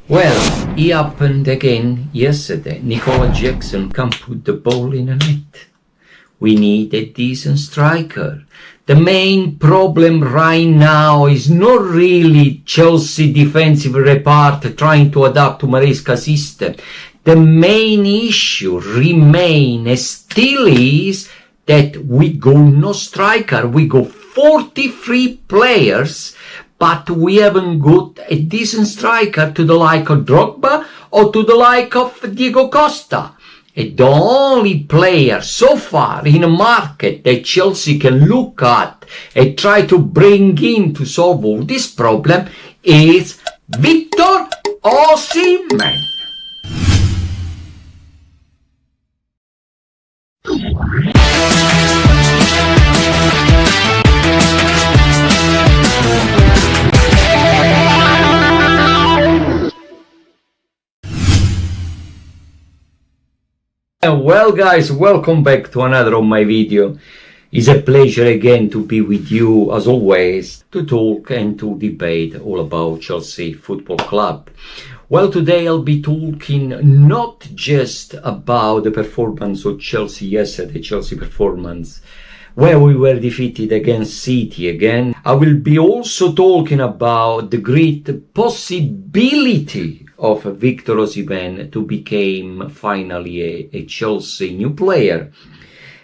Well, it happened again yesterday. Nicola Jackson can't put the ball in the net. We need a decent striker. The main problem right now is not really Chelsea defensive repart trying to adapt to Maresca's system. The main issue remain still is that we go no striker. We go 43 players, but we haven't got a decent striker to the like of Drogba or to the like of Diego Costa. And the only player so far in the market that Chelsea can look at and try to bring in to solve all this problem is Victor Osimhen. Well guys, welcome back to another of my video. It's a pleasure again to be with you as always to talk and to debate all about Chelsea Football Club. Well, today I'll be talking not just about the performance of Chelsea yesterday, Chelsea performance where we were defeated against City again. I will be also talking about the great possibility of Victor Osimhen to become finally a Chelsea new player.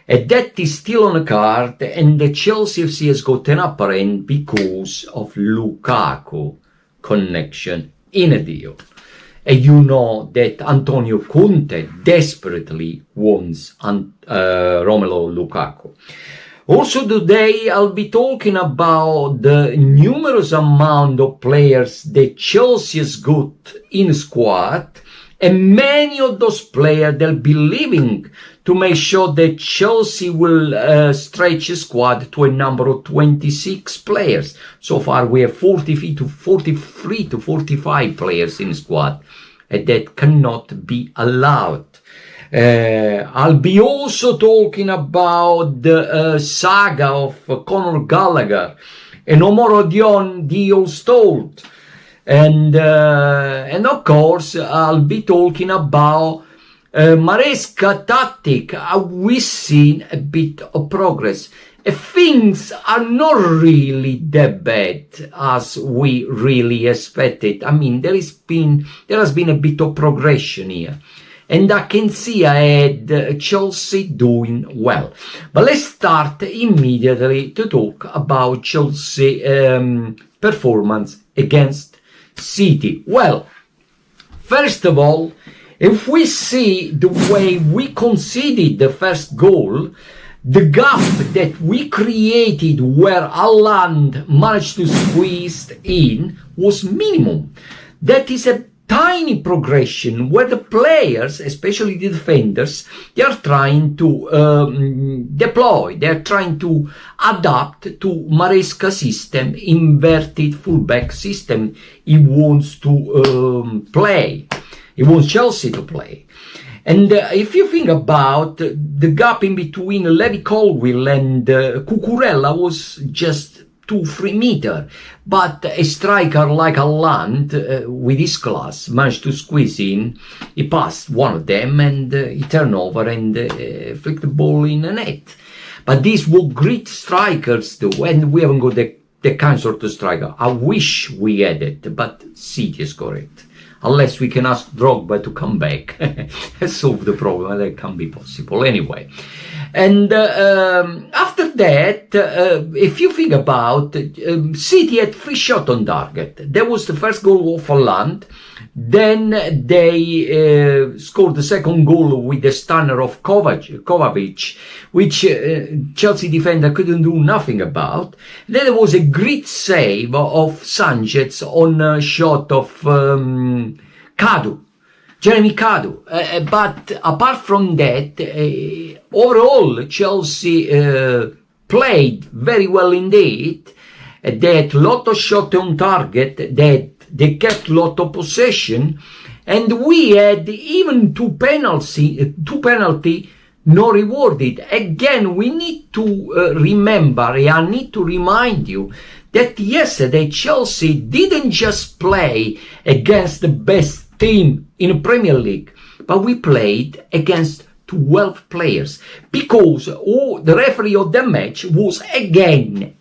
And that is still on the card, and the chelseafc has got an upper end because of Lukaku connection in a deal. And you know that Antonio Conte desperately wants Romelu Lukaku. Also today I'll be talking about the numerous amount of players that Chelsea has got in squad, and many of those players they'll be leaving to make sure that Chelsea will stretch the squad to a number of 26 players. So far we have 43 to 45 players in squad, and that cannot be allowed. I'll be also talking about the saga of Conor Gallagher and Omar Dion Stolt, and of course I'll be talking about Maresca tactic. We've seen a bit of progress. Things are not really that bad as we really expected. I mean, there has been a bit of progression here. And I can see ahead Chelsea doing well. But let's start immediately to talk about Chelsea performance against City. Well, first of all, if we see the way we conceded the first goal, the gap that we created where Haaland managed to squeeze in was minimum. That is a tiny progression where the players, especially the defenders, they are trying to deploy, they are trying to adapt to Maresca system, inverted fullback system he wants to play. He wants Chelsea to play. And if you think about the gap in between Levi Colwill and Cucurella was just 2-3 meters, but a striker like Haaland with his class managed to squeeze in. He passed one of them and he turned over and flicked the ball in the net. But these were great strikers though, and we haven't got the kind sort of striker. I wish we had it, but City is correct. Unless we can ask Drogba to come back and solve the problem, that can be possible anyway. And after that, if you think about City had 3 shots on target. That was the first goal of Haaland. Then they scored the second goal with the stunner of Kovacic, which Chelsea defender couldn't do nothing about. Then there was a great save of Sanchez on a shot of Jeremy Cadu. But apart from that, overall Chelsea played very well indeed. They had a lot of shots on target, they kept a lot of possession, and we had even two penalty not rewarded. Again, we need to remember, I need to remind you that yesterday Chelsea didn't just play against the best team in the Premier League, but we played against 12 players, because the referee of the match was again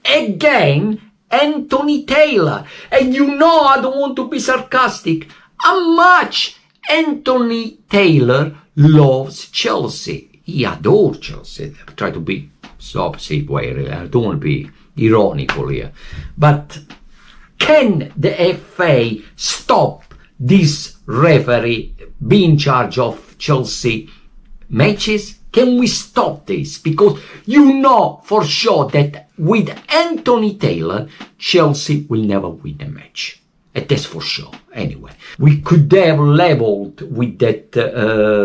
Anthony Taylor. And you know, I don't want to be sarcastic, how much Anthony Taylor loves Chelsea. He adores Chelsea. I try to be opposite way, really. I don't want to be ironical here. But can the FA stop this referee being in charge of Chelsea matches? Can we stop this? Because you know for sure that with Anthony Taylor, Chelsea will never win a match. And that's for sure. Anyway, we could have leveled with that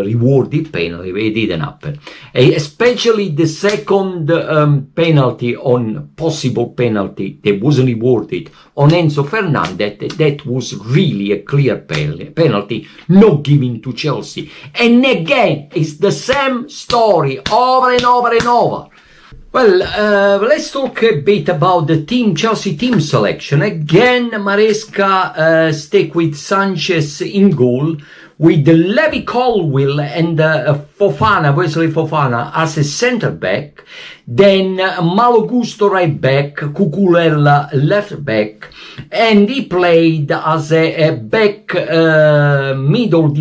rewarded penalty, but it didn't happen. Especially the second penalty on possible penalty that wasn't rewarded on Enzo Fernandez. That was really a clear penalty, not given to Chelsea. And again, it's the same story over and over and over. Well, let's talk a bit about the Chelsea team selection. Again, Maresca stick with Sanchez in goal, with Levi Colwill and Wesley Fofana as a centre back, then Malo Gusto right back, Cucurella left back, and he played as a back middle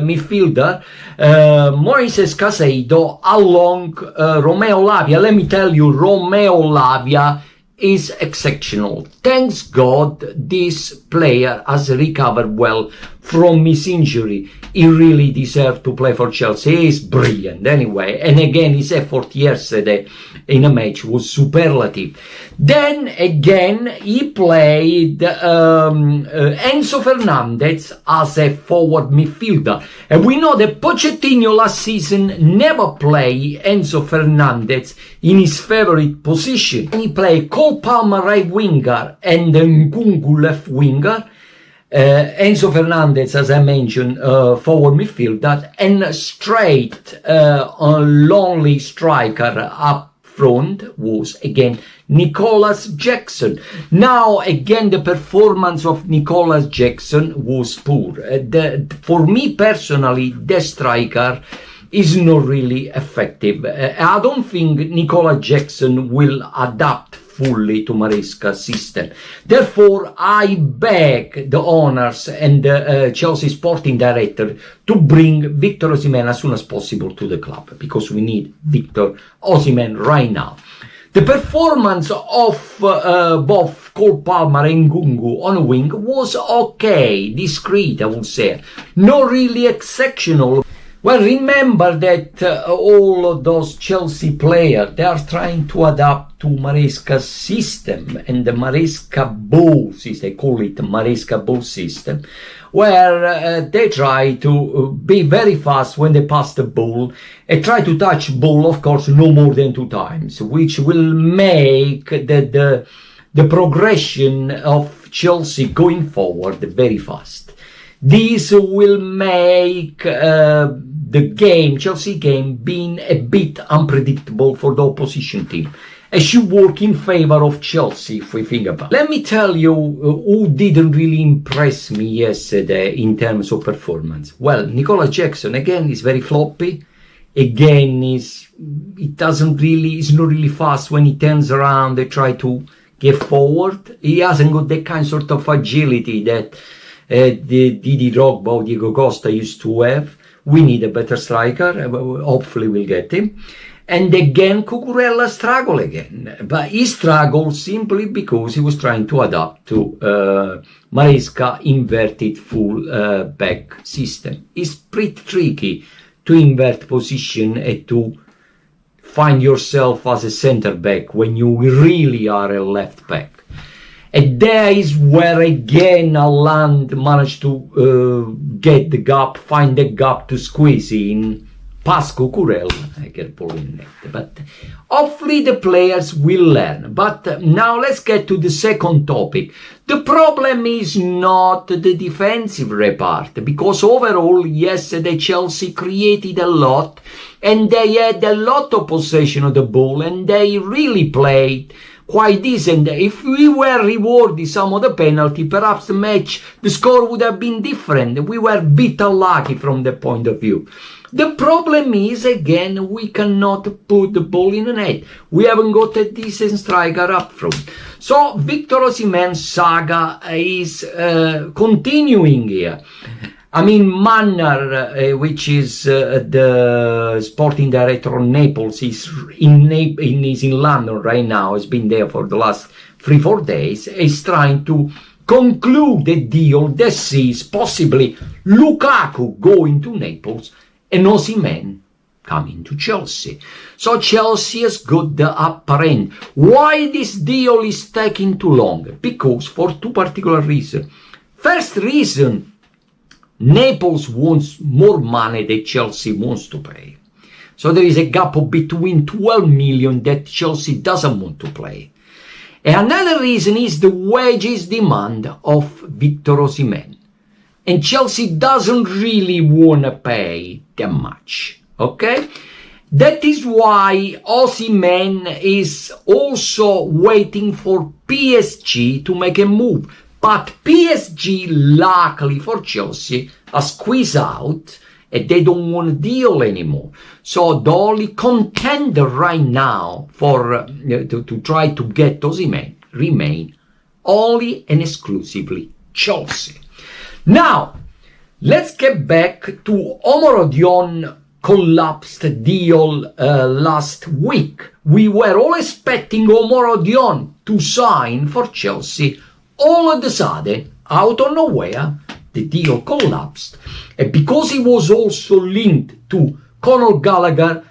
midfielder, Moises Caicedo along Romeo Lavia. Let me tell you, Romeo Lavia is exceptional. Thanks God this player has recovered well from his injury. He really deserved to play for Chelsea. He is brilliant anyway. And again, his effort yesterday in a match was superlative. Then again, he played Enzo Fernandez as a forward midfielder. And we know that Pochettino last season never played Enzo Fernandez in his favorite position. He played Cole Palmer right winger and Nkunku left winger. Enzo Fernandez, as I mentioned, forward midfielder, and straight lonely striker up front was again Nicolas Jackson. Now again, the performance of Nicolas Jackson was poor. For me personally, the striker is not really effective. I don't think Nicolas Jackson will adapt fully to Maresca's system. Therefore, I beg the owners and the Chelsea sporting director to bring Victor Osimhen as soon as possible to the club, because we need Victor Osimhen right now. The performance of both Cole Palmer and Nkunku on a wing was okay, discreet, I would say. Not really exceptional. Well, remember that all of those Chelsea players, they are trying to adapt to Maresca's system, and the Maresca ball system, they call it the Maresca ball system, where they try to be very fast when they pass the ball, and try to touch ball, of course, no more than 2 times, which will make the progression of Chelsea going forward very fast. This will make the game, Chelsea game, being a bit unpredictable for the opposition team. It should work in favor of Chelsea, if we think about it. Let me tell you who didn't really impress me yesterday in terms of performance. Well, Nicolas Jackson, again, is very floppy. Again, is not really fast when he turns around and try to get forward. He hasn't got that kind sort of agility that the Didi Drogba or Diego Costa used to have. We need a better striker. Hopefully we'll get him. And again, Cucurella struggled again. But he struggled simply because he was trying to adapt to Maresca inverted full back system. It's pretty tricky to invert position and to find yourself as a center back when you really are a left back. And there is where again Haaland managed to get the gap, find the gap to squeeze in, past Cucurella, I get ball in net. But hopefully the players will learn. But now let's get to the second topic. The problem is not the defensive repart, because overall, yesterday Chelsea created a lot, and they had a lot of possession of the ball, and they really played quite decent. If we were rewarded some of the penalty, perhaps the score would have been different. We were a bit unlucky from that point of view. The problem is, again, we cannot put the ball in the net. We haven't got a decent striker up front. So Victor Osimhen saga is continuing here. I mean, Mannar, which is the sporting director of Naples, is in London right now, has been there for the last 3-4 days, is trying to conclude the deal that sees possibly Lukaku going to Naples and Osimhen coming to Chelsea. So Chelsea has got the upper end. Why this deal is taking too long? Because for two particular reasons. First reason, Naples wants more money than Chelsea wants to pay. So there is a gap of between 12 million that Chelsea doesn't want to pay. And another reason is the wages demand of Victor Osimhen. And Chelsea doesn't really want to pay that much. Okay? That is why Osimhen is also waiting for PSG to make a move. But PSG, luckily for Chelsea, are squeezed out and they don't want a deal anymore. So the only contender right now for to try to get Osimhen remain only and exclusively Chelsea. Now, let's get back to Omorodion collapsed deal last week. We were all expecting Omorodion to sign for Chelsea. All of a sudden, out of nowhere, the deal collapsed. And because he was also linked to Conor Gallagher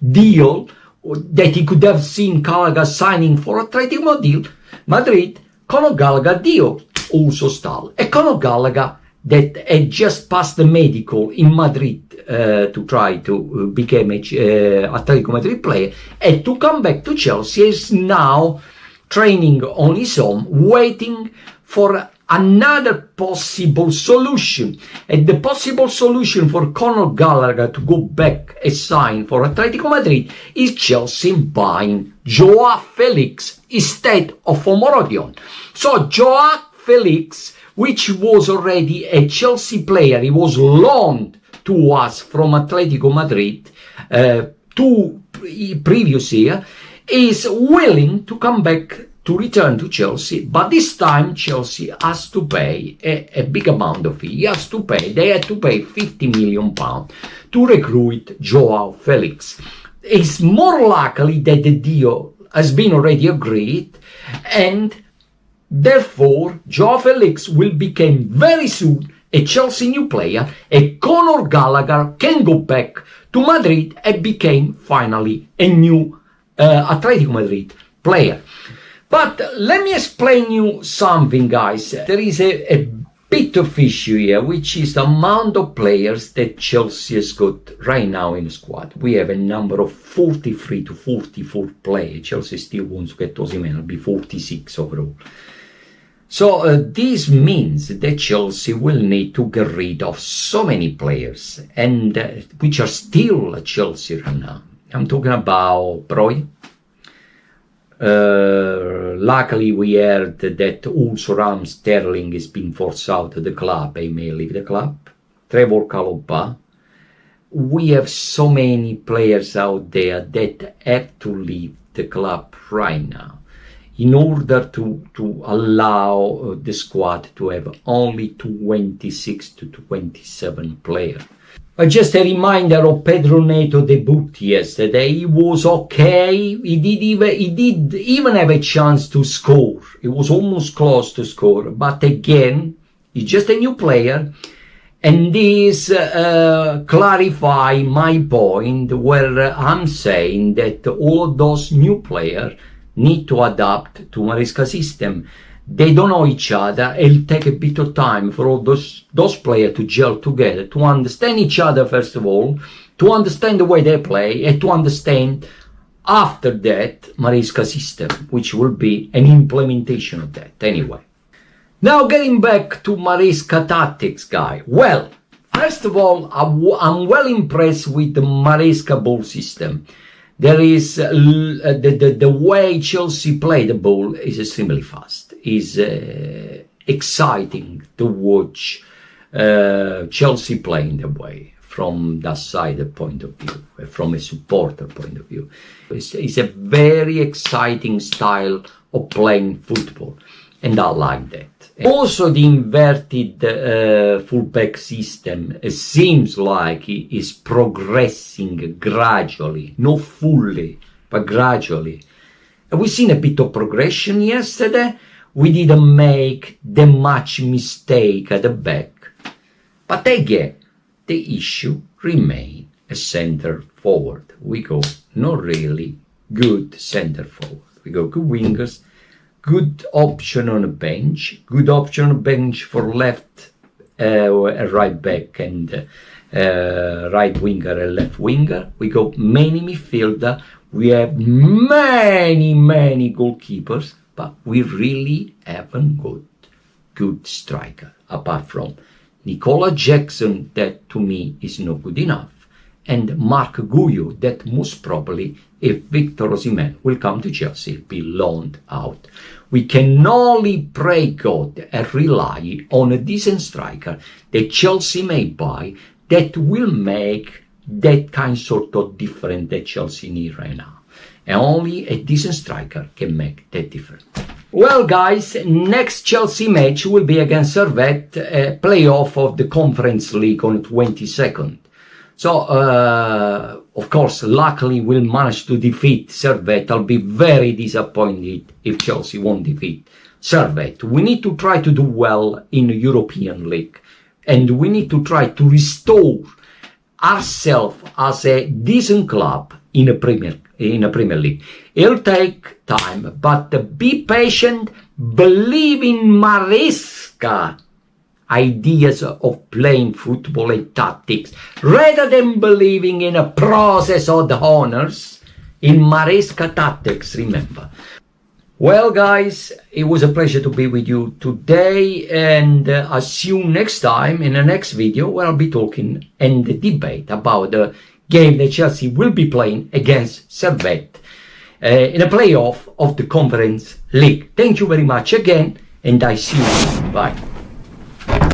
deal, that he could have seen Gallagher signing for Atletico Madrid, Conor Gallagher deal also stalled. And Conor Gallagher, that had just passed the medical in Madrid to try to become a Atletico Madrid player, and to come back to Chelsea, is now training on his own, waiting for another possible solution. And the possible solution for Conor Gallagher to go back and sign for Atletico Madrid is Chelsea buying Joao Felix instead of Omorodion. So Joao Felix, which was already a Chelsea player, he was loaned to us from Atletico Madrid previous year, is willing to come back to return to Chelsea, but this time Chelsea has to pay a big amount of fee. They had to pay £50 million to recruit Joao Felix. It's more likely that the deal has been already agreed, and therefore Joao Felix will become very soon a Chelsea new player, and Conor Gallagher can go back to Madrid and became finally a new Atletico Madrid player. But let me explain you something, guys. There is a bit of issue here, which is the amount of players that Chelsea has got right now in the squad. We have a number of 43 to 44 players. Chelsea still wants to get Osimhen, it'll be 46 overall. So this means that Chelsea will need to get rid of so many players, and which are still at Chelsea right now. I'm talking about Broy. Luckily, we heard that also Ram Sterling is being forced out of the club. He may leave the club. Trevor Chalobah. We have so many players out there that have to leave the club right now in order to allow the squad to have only 26 to 27 players. Just a reminder of Pedro Neto debut yesterday. He was okay. He did even have a chance to score. He was almost close to score. But again, he's just a new player. And this clarify my point where I'm saying that all of those new players need to adapt to Maresca's system. They don't know each other. It'll take a bit of time for all those players to gel together, to understand each other first of all, to understand the way they play, and to understand after that Maresca's system, which will be an implementation of that anyway. Now getting back to Maresca tactics, guy. Well, first of all, I'm well impressed with the Maresca ball system. There is the way Chelsea play the ball is extremely fast. Is exciting to watch Chelsea playing the way from that side point of view, from a supporter point of view. It's a very exciting style of playing football, and I like that. Also, the inverted fullback system seems like it is progressing gradually, not fully, but gradually. We've seen a bit of progression yesterday. We didn't make that much mistake at the back. But again, the issue remains a center forward. We go not really good center forward. We go good wingers, good option on a bench, good option on a bench for left right back and right winger and left winger. We go many midfielder. We have many goalkeepers, but we really haven't got good striker apart from Nicola Jackson, that to me is not good enough, and Mark Guyo, that most probably, if Victor Osimhen will come to Chelsea, be loaned out. We can only pray God and rely on a decent striker that Chelsea may buy that will make that kind sort of difference that Chelsea need right now. And only a decent striker can make that difference. Well, guys, next Chelsea match will be against Servette, playoff of the Conference League on 22nd. So, of course, luckily we'll manage to defeat Servette. I'll be very disappointed if Chelsea won't defeat Servette. We need to try to do well in the European League, and we need to try to restore ourselves as a decent club in a Premier League. It'll take time, but be patient, believe in Maresca ideas of playing football and tactics, rather than believing in a process of the honors, in Maresca tactics, remember. Well, guys, it was a pleasure to be with you today, and I'll see you next time in the next video, where I'll be talking and debate about the game that Chelsea will be playing against Servette in a playoff of the Conference League. Thank you very much again, and I see you soon. Bye.